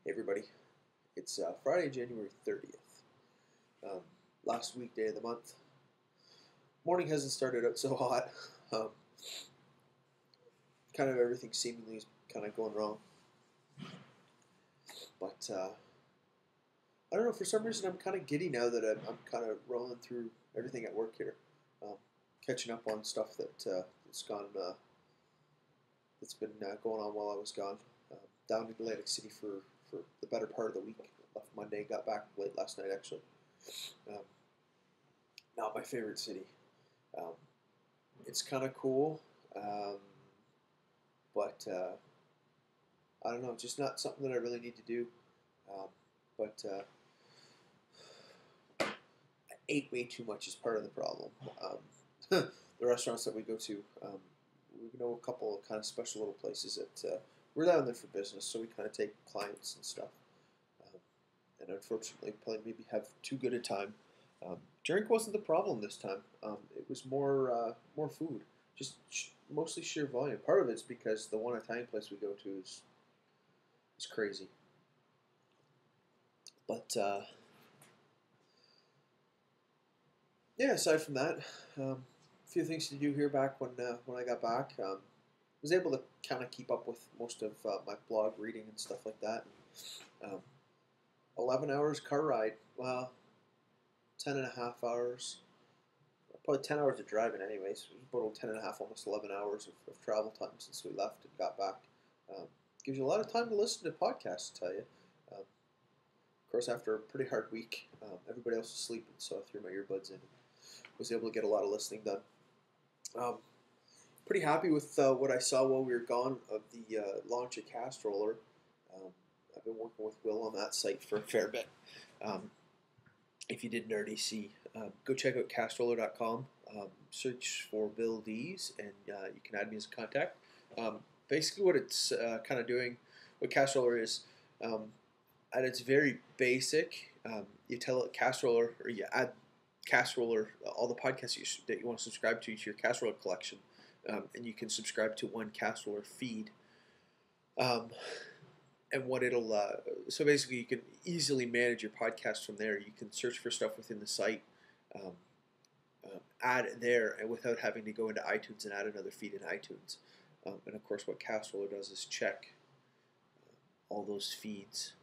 Hey everybody, it's Friday, January 30th, last weekday of the month. Morning hasn't started out so hot. Um, kind of everything seemingly is kind of going wrong. But I don't know, for some reason I'm kind of giddy now that I'm kind of rolling through everything at work here. Um, Catching up on stuff that's been going on while I was gone. Down in Atlantic City for the better part of the week. Left Monday, got back late last night actually. Um, Not my favorite city. Um, it's kind of cool, um, but I don't know, just not something that I really need to do. Um, but I ate way too much is part of the problem. The restaurants that we go to, we know a couple of kind of special little places that we're down there for business, so we kind of take clients and stuff. Um, and unfortunately, probably maybe have too good a time. Drink wasn't the problem this time. It was more food, just mostly sheer volume. Part of it's because the one Italian place we go to is crazy. But yeah, aside from that, a few things to do here back when I got back. Was able to kind of keep up with most of my blog reading and stuff like that. 11 hours car ride. Well, 10 and a half hours. Probably 10 hours of driving anyways. It was about 10 and a half, almost 11 hours of travel time since we left and got back. Um, Gives you a lot of time to listen to podcasts, I tell you. Of course, after a pretty hard week, everybody else was sleeping, so I threw my earbuds in and was able to get a lot of listening done. Um, Pretty happy with what I saw while we were gone of the launch of Cast Roller. Um, I've been working with Will on that site for a fair bit. Um, if you didn't already see, go check out castroller.com. Search for Bill Deys, and you can add me as a contact. Basically, what it's kind of doing, what Castroller is, at its very basic, you tell it Castroller, or you add Castroller, all the podcasts that you want to subscribe to your Castroller collection, and you can subscribe to one Castroller feed. And what it'll so basically you can easily manage your podcast from there. You can search for stuff within the site, um, add it there, and without having to go into iTunes and add another feed in iTunes. And of course, what Castroller does is check all those feeds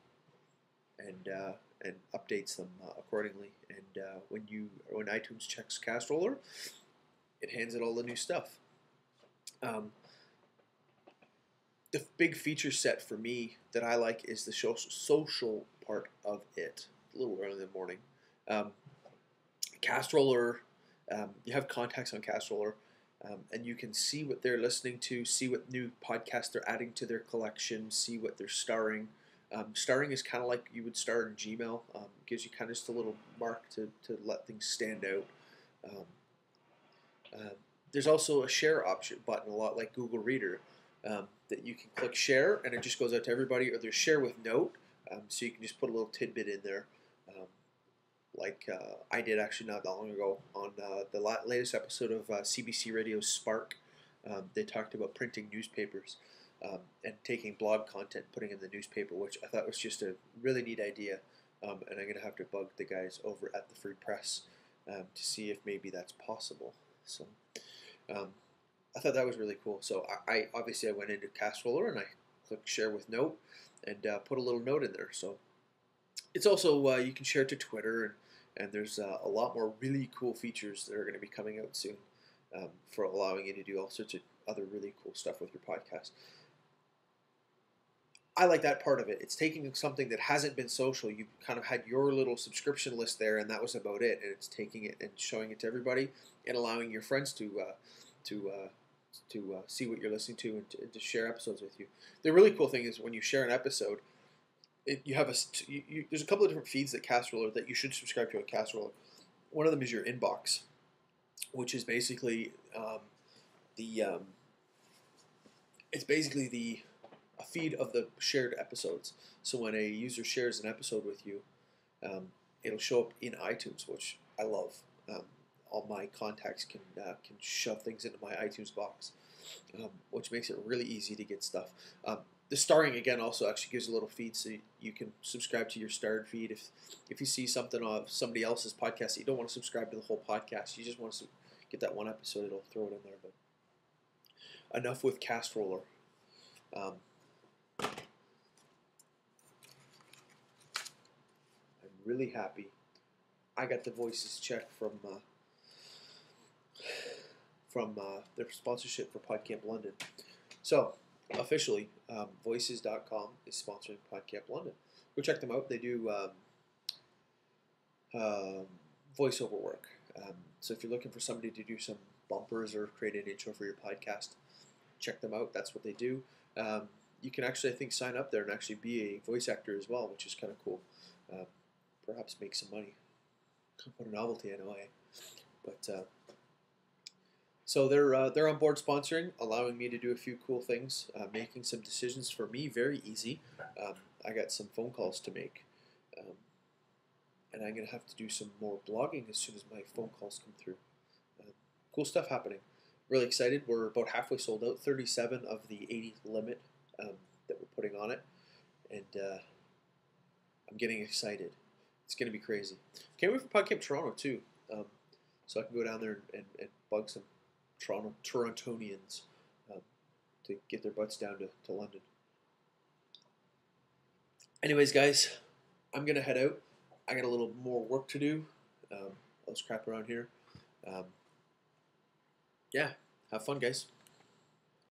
and updates them accordingly. And when iTunes checks Castroller, it hands it all the new stuff. The big feature set for me that I like is the social part of it. A little early in the morning. Castroller, you have contacts on Castroller, and you can see what they're listening to, see what new podcasts they're adding to their collection, see what they're starring. Starring is kind of like you would star in Gmail. Gives you kind of just a little mark to let things stand out. Um, there's also a share option button, a lot like Google Reader, that you can click share and it just goes out to everybody, or there's share with note, so you can just put a little tidbit in there, like I did actually not that long ago on the latest episode of CBC Radio's Spark. They talked about printing newspapers and taking blog content and putting it in the newspaper, which I thought was just a really neat idea, and I'm going to have to bug the guys over at the Free Press to see if maybe that's possible. So I thought that was really cool. So I obviously I went into Castroller and I clicked share with note and put a little note in there. So it's also you can share it to Twitter, and there's a lot more really cool features that are going to be coming out soon for allowing you to do all sorts of other really cool stuff with your podcast. I like that part of it. It's taking something that hasn't been social. You kind of had your little subscription list there, and that was about it. And it's taking it and showing it to everybody, and allowing your friends to see what you're listening to and to share episodes with you. The really cool thing is when you share an episode, you have there's a couple of different feeds that Castroller that you should subscribe to at Castroller. One of them is your inbox, which is basically the it's basically a feed of the shared episodes. So when a user shares an episode with you, it'll show up in iTunes, which I love. All my contacts can shove things into my iTunes box, which makes it really easy to get stuff. the starring again also actually gives a little feed, so you can subscribe to your starred feed if you see something of somebody else's podcast that you don't want to subscribe to the whole podcast, you just want to get that one episode, it'll throw it in there. But enough with Cast Roller. I'm really happy I got the Voices check from their sponsorship for PodCamp London. So officially, Voices.com is sponsoring PodCamp London. Go check them out. They do voiceover work. So if you're looking for somebody to do some bumpers or create an intro for your podcast, check them out. That's what they do. You can actually, I think, sign up there and actually be a voice actor as well, which is kind of cool. Perhaps make some money. What a novelty, I know, eh? But so they're on board sponsoring, allowing me to do a few cool things, making some decisions for me very easy. I got some phone calls to make, and I'm gonna have to do some more blogging as soon as my phone calls come through. Cool stuff happening. Really excited. We're about halfway sold out. 37 of the 80 limit that we're putting on it, and I'm getting excited. It's going to be crazy. Can't wait for PodCamp Toronto, too. So I can go down there and bug some Torontonians to get their butts down to London. Anyways, guys, I'm going to head out. I got a little more work to do. Let's crap around here. Yeah, have fun, guys.